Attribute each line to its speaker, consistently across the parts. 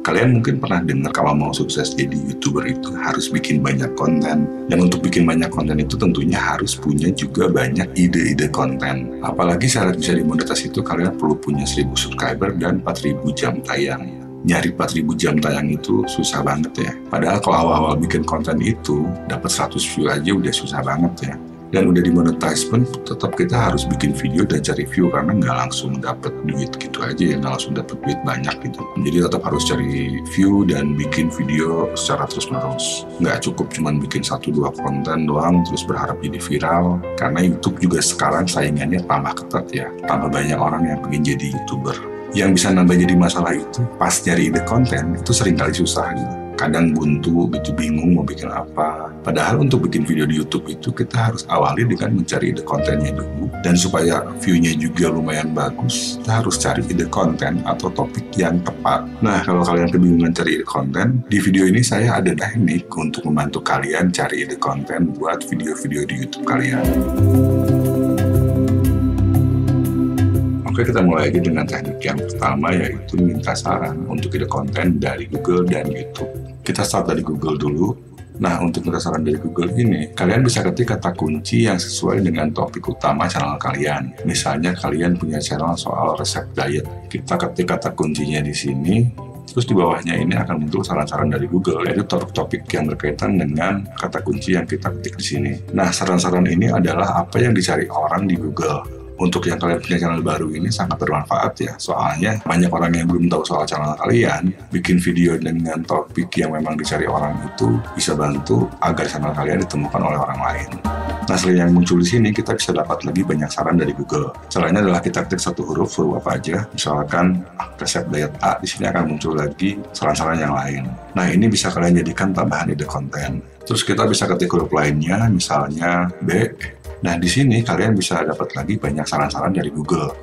Speaker 1: Kalian mungkin pernah dengar kalau mau sukses jadi YouTuber itu harus bikin banyak konten. Dan untuk bikin banyak konten itu tentunya harus punya juga banyak ide-ide konten. Apalagi syarat bisa dimonetasi itu kalian perlu punya 1000 subscriber dan 4000 jam tayang. Nyari 4000 jam tayang itu susah banget ya. Padahal kalau awal-awal bikin konten itu dapat 100 view aja udah susah banget ya. Dan udah dimonetize pun tetap kita harus bikin video dan cari view karena nggak langsung dapet duit gitu aja ya, nggak langsung dapet duit banyak gitu. Jadi tetap harus cari view dan bikin video secara terus-menerus. Nggak cukup cuman bikin 1-2 konten doang terus berharap jadi viral. Karena YouTube juga sekarang saingannya tambah ketat ya, tambah banyak orang yang pengen jadi YouTuber. Yang bisa nambah jadi masalah itu pas nyari ide konten itu seringkali susah gitu. Kadang buntu gitu, bingung mau bikin apa. Padahal untuk bikin video di YouTube itu kita harus awali dengan mencari ide kontennya dulu. Dan supaya view-nya juga lumayan bagus, kita harus cari ide konten atau topik yang tepat. Nah, kalau kalian kebingungan cari ide konten, di video ini saya ada teknik untuk membantu kalian cari ide konten buat video-video di YouTube kalian. Oke, kita mulai aja dengan teknik yang pertama, yaitu minta saran untuk ide konten dari Google dan YouTube. Kita start dari Google dulu. Nah, untuk minta saran dari Google ini, kalian bisa ketik kata kunci yang sesuai dengan topik utama channel kalian. Misalnya kalian punya channel soal resep diet. Kita ketik kata kuncinya di sini. Terus di bawahnya ini akan muncul saran-saran dari Google, yaitu topik-topik yang berkaitan dengan kata kunci yang kita ketik di sini. Nah, saran-saran ini adalah apa yang dicari orang di Google. Untuk yang kalian punya channel baru ini sangat bermanfaat ya, soalnya banyak orang yang belum tahu soal channel kalian. Bikin video dengan topik yang memang dicari orang itu bisa bantu agar channel kalian ditemukan oleh orang lain. Nah, selain yang muncul di sini, kita bisa dapat lagi banyak saran dari Google. Caranya adalah kita ketik satu huruf apa aja. Misalkan resep diet A, di sini akan muncul lagi saran-saran yang lain. Nah, ini bisa kalian jadikan tambahan ide konten. Terus kita bisa ketik huruf lainnya, misalnya B. Nah, di sini kalian bisa dapat lagi banyak saran-saran dari Google.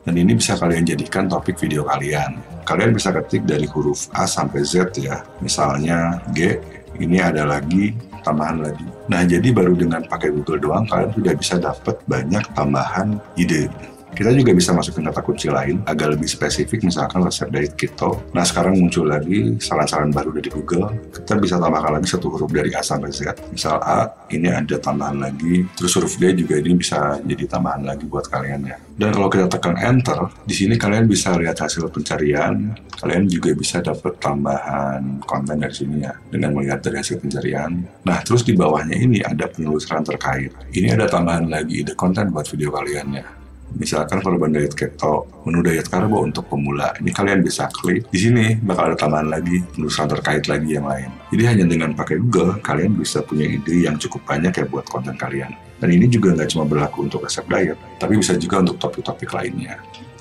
Speaker 1: Dan ini bisa kalian jadikan topik video kalian. Kalian bisa ketik dari huruf A sampai Z ya. Misalnya G, ini ada lagi, tambahan lagi. Nah, jadi baru dengan pakai Google doang, kalian sudah bisa dapat banyak tambahan ide. Kita juga bisa masukin kata kunci lain, agak lebih spesifik, misalkan resep diet keto. Nah, sekarang muncul lagi saran-saran baru dari Google. Kita bisa tambahkan lagi satu huruf dari A sampai Z. Misal A, ini ada tambahan lagi. Terus huruf D juga ini bisa jadi tambahan lagi buat kalian ya. Dan kalau kita tekan Enter, di sini kalian bisa lihat hasil pencarian. Kalian juga bisa dapat tambahan konten dari sini ya, dengan melihat dari hasil pencarian. Nah, terus di bawahnya ini ada penelusuran terkait. Ini ada tambahan lagi ide konten buat video kalian ya. Misalkan korban diet keto, menu diet karbo untuk pemula. Ini kalian bisa klik. Di sini bakal ada tambahan lagi, penelusuran terkait lagi yang lain. Jadi hanya dengan pakai Google, kalian bisa punya ide yang cukup banyak ya buat konten kalian. Dan ini juga nggak cuma berlaku untuk resep diet, tapi bisa juga untuk topik-topik lainnya.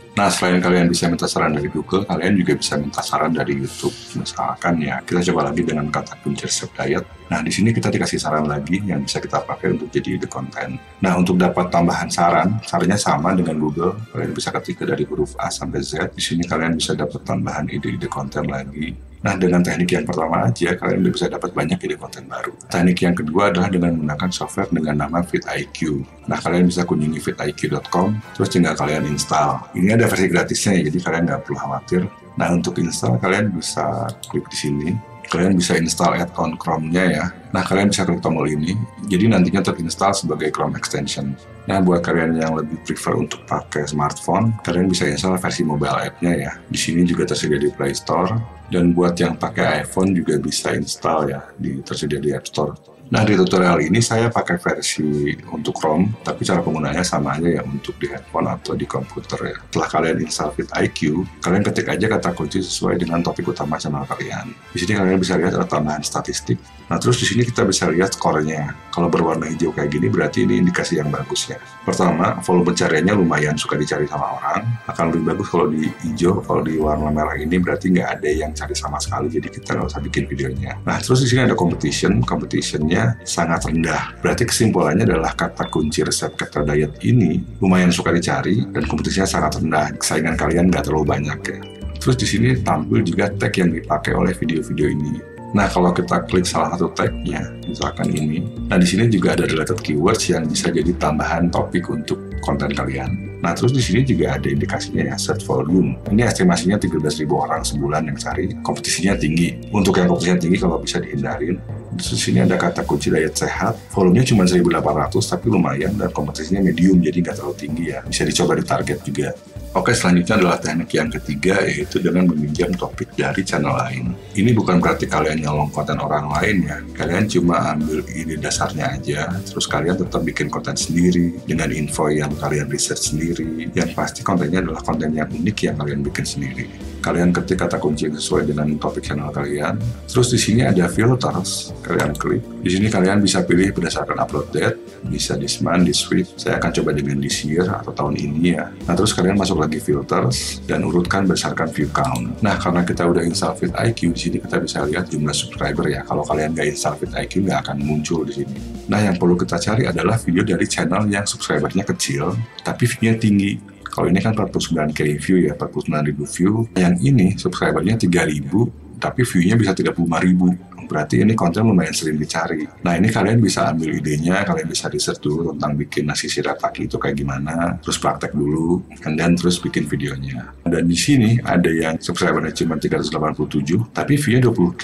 Speaker 1: Nah, selain kalian bisa minta saran dari Google, kalian juga bisa minta saran dari YouTube. Misalkan ya, kita coba lagi dengan kata kunci resep diet. Nah, di sini kita dikasih saran lagi yang bisa kita pakai untuk jadi ide konten. Nah, untuk dapat tambahan saran, caranya sama dengan Google. Kalian bisa ketik dari huruf A sampai Z. Di sini kalian bisa dapat tambahan ide-ide konten lagi. Nah, dengan teknik yang pertama aja, kalian udah bisa dapat banyak ide konten baru. Teknik yang kedua adalah dengan menggunakan software dengan nama vidIQ. Nah, kalian bisa kunjungi vidiq.com, terus tinggal kalian install. Ini ada versi gratisnya ya, jadi kalian nggak perlu khawatir. Nah, untuk install, kalian bisa klik di sini. Kalian bisa install add-on Chrome-nya ya. Nah, kalian bisa klik tombol ini, jadi nantinya terinstall sebagai Chrome extension. Nah, buat kalian yang lebih prefer untuk pakai smartphone, kalian bisa install versi mobile app-nya ya. Di sini juga tersedia di Play Store. Dan buat yang pakai iPhone juga bisa install ya, tersedia di App Store. Nah, di tutorial ini saya pakai versi untuk Chrome, tapi cara penggunaannya sama aja ya untuk di handphone atau di komputer ya. Setelah kalian install vidIQ, kalian ketik aja kata kunci sesuai dengan topik utama channel kalian. Di sini kalian bisa lihat ada tambahan statistik. Nah, terus di sini kita bisa lihat skornya. Kalau berwarna hijau kayak gini berarti ini indikasi yang bagus ya. Pertama, volume pencariannya lumayan suka dicari sama orang. Akan lebih bagus kalau di hijau, kalau di warna merah ini berarti nggak ada yang cari sama sekali, jadi kita nggak usah bikin videonya. Nah, terus di sini ada competitionnya sangat rendah. Berarti kesimpulannya adalah kata kunci resep keto diet ini lumayan suka dicari dan kompetisinya sangat rendah. Saingan kalian nggak terlalu banyak ya. Terus di sini tampil juga tag yang dipakai oleh video-video ini. Nah, kalau kita klik salah satu tagnya, misalkan ini, nah di sini juga ada related keywords yang bisa jadi tambahan topik untuk konten kalian. Nah, terus di sini juga ada indikasinya ya, search volume. Ini estimasinya 13.000 orang sebulan yang cari. Kompetisinya tinggi. Untuk yang kompetisinya tinggi kalau bisa dihindarin. Terus di sini ada kata kunci diet sehat. Volumenya cuma 1.800 tapi lumayan dan kompetisinya medium jadi nggak terlalu tinggi ya. Bisa dicoba di target juga. Oke, selanjutnya adalah teknik yang ketiga, yaitu dengan meminjam topik dari channel lain. Ini bukan berarti kalian nyolong konten orang lain ya. Kalian cuma ambil ide dasarnya aja, terus kalian tetap bikin konten sendiri dengan info yang kalian research sendiri. Yang pasti kontennya adalah konten yang unik yang kalian bikin sendiri. Kalian ketik kata kunci yang sesuai dengan topik channel kalian. Terus di sini ada filters, kalian klik. Di sini kalian bisa pilih berdasarkan upload date, bisa this month, this week. Saya akan coba dengan this year atau tahun ini ya. Nah, terus kalian masuk lagi filters dan urutkan berdasarkan view count. Nah, karena kita udah install vidIQ, di sini kita bisa lihat jumlah subscriber ya. Kalau kalian nggak install vidIQ, nggak akan muncul di sini. Nah, yang perlu kita cari adalah video dari channel yang subscribernya kecil, tapi view-nya tinggi. Kalau ini kan 49k view ya, 49.000 view. Yang ini subscribernya 3.000, tapi view-nya bisa 35.000. Berarti ini konten lumayan sering dicari. Nah, ini kalian bisa ambil idenya, kalian bisa research dulu tentang bikin nasi shirataki itu kayak gimana, terus praktek dulu, dan terus bikin videonya. Dan di sini ada yang subscribernya cuma 387, tapi view-nya 20k.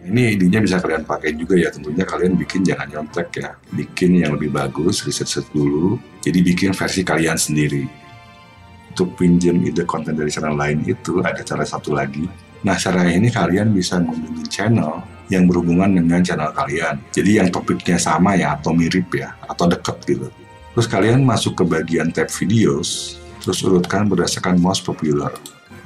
Speaker 1: Ini idenya bisa kalian pakai juga ya, tentunya kalian bikin jangan nyontek ya. Bikin yang lebih bagus, research dulu, jadi bikin versi kalian sendiri. Untuk pinjam ide konten dari channel lain itu ada cara satu lagi. Nah, cara ini kalian bisa mengunjungi channel yang berhubungan dengan channel kalian. Jadi yang topiknya sama ya, atau mirip ya, atau deket gitu. Terus kalian masuk ke bagian tab videos, terus urutkan berdasarkan most popular.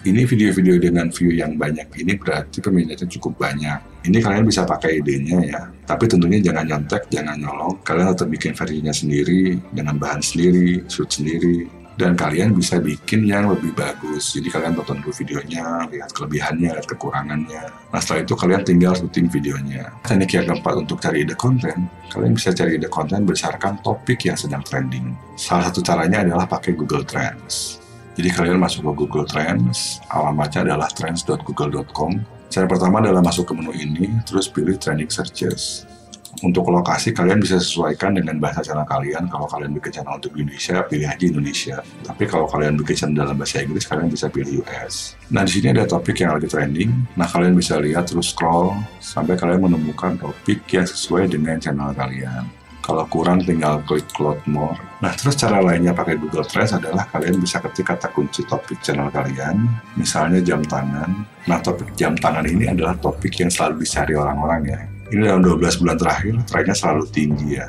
Speaker 1: Ini video-video dengan view yang banyak, ini berarti peminatnya cukup banyak. Ini kalian bisa pakai idenya ya, tapi tentunya jangan nyontek, jangan nyolong. Kalian tetap bikin versinya sendiri, dengan bahan sendiri, shoot sendiri. Dan kalian bisa bikin yang lebih bagus. Jadi kalian tonton dulu videonya, lihat kelebihannya, lihat kekurangannya. Nah, setelah itu kalian tinggal syuting videonya. Teknik yang keempat untuk cari ide konten, kalian bisa cari ide konten berdasarkan topik yang sedang trending. Salah satu caranya adalah pakai Google Trends. Jadi kalian masuk ke Google Trends, alamatnya adalah trends.google.com. Cara pertama adalah masuk ke menu ini, terus pilih Trending Searches. Untuk lokasi, kalian bisa sesuaikan dengan bahasa channel kalian. Kalau kalian bikin channel untuk Indonesia, pilih aja Indonesia. Tapi kalau kalian bikin channel dalam bahasa Inggris, kalian bisa pilih US. Nah, di sini ada topik yang lagi trending. Nah, kalian bisa lihat terus scroll sampai kalian menemukan topik yang sesuai dengan channel kalian. Kalau kurang, tinggal klik load more. Nah, terus cara lainnya pakai Google Trends adalah kalian bisa ketik kata kunci topik channel kalian. Misalnya jam tangan. Nah, topik jam tangan ini adalah topik yang selalu dicari orang-orang ya. Ini dalam 12 bulan terakhir, trennya selalu tinggi ya.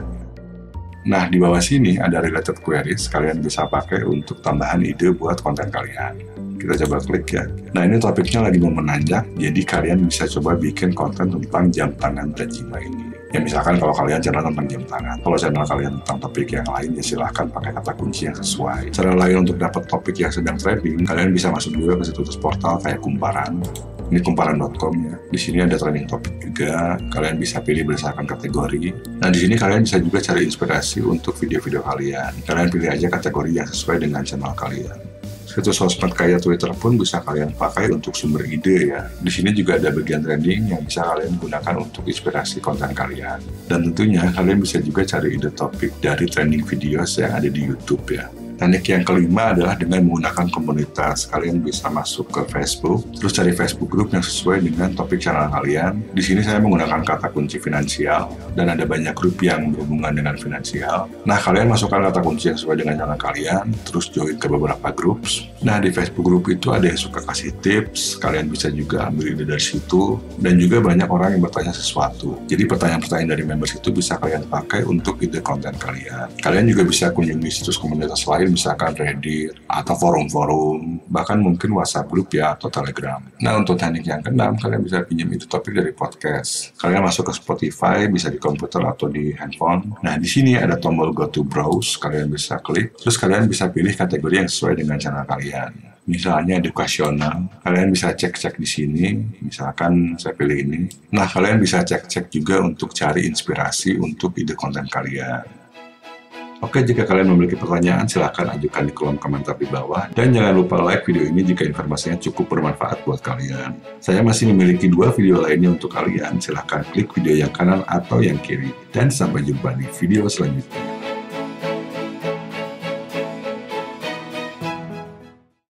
Speaker 1: Nah, di bawah sini ada related queries, kalian bisa pakai untuk tambahan ide buat konten kalian. Kita coba klik ya. Nah, ini topiknya lagi mau menanjak, jadi kalian bisa coba bikin konten tentang jam tangan Tajima ini. Ya, misalkan kalau kalian channel tentang jam tangan, kalau channel kalian tentang topik yang lain, ya silahkan pakai kata kunci yang sesuai. Cara lain untuk dapat topik yang sedang trending, kalian bisa masuk juga ke situs portal kayak Kumparan. Ini kumparan.com ya. Di sini ada trending topik juga. Kalian bisa pilih berdasarkan kategori. Nah, di sini kalian bisa juga cari inspirasi untuk video-video kalian. Kalian pilih aja kategori yang sesuai dengan channel kalian. Situs sosmed kayak Twitter pun bisa kalian pakai untuk sumber ide ya. Di sini juga ada bagian trending yang bisa kalian gunakan untuk inspirasi konten kalian. Dan tentunya kalian bisa juga cari ide topik dari trending videos yang ada di YouTube ya. Teknik yang kelima adalah dengan menggunakan komunitas. Kalian bisa masuk ke Facebook, terus cari Facebook group yang sesuai dengan topik channel kalian. Di sini saya menggunakan kata kunci finansial, dan ada banyak grup yang berhubungan dengan finansial. Nah, kalian masukkan kata kunci yang sesuai dengan channel kalian, terus join ke beberapa groups. Nah, di Facebook group itu ada yang suka kasih tips, kalian bisa juga ambil ide dari situ, dan juga banyak orang yang bertanya sesuatu. Jadi pertanyaan-pertanyaan dari members itu bisa kalian pakai untuk ide konten kalian. Kalian juga bisa kunjungi situs komunitas lain, misalkan Reddit, atau forum-forum, bahkan mungkin WhatsApp group ya, atau Telegram. Nah, untuk teknik yang keenam, kalian bisa pinjam itu topik dari podcast. Kalian masuk ke Spotify, bisa di komputer atau di handphone. Nah, di sini ada tombol Go to Browse, kalian bisa klik, terus kalian bisa pilih kategori yang sesuai dengan channel kalian. Misalnya edukasional, kalian bisa cek-cek di sini, misalkan saya pilih ini. Nah, kalian bisa cek-cek juga untuk cari inspirasi untuk ide konten kalian. Oke, jika kalian memiliki pertanyaan, silahkan ajukan di kolom komentar di bawah. Dan jangan lupa like video ini jika informasinya cukup bermanfaat buat kalian. Saya masih memiliki 2 video lainnya untuk kalian, silahkan klik video yang kanan atau yang kiri. Dan sampai jumpa di video selanjutnya.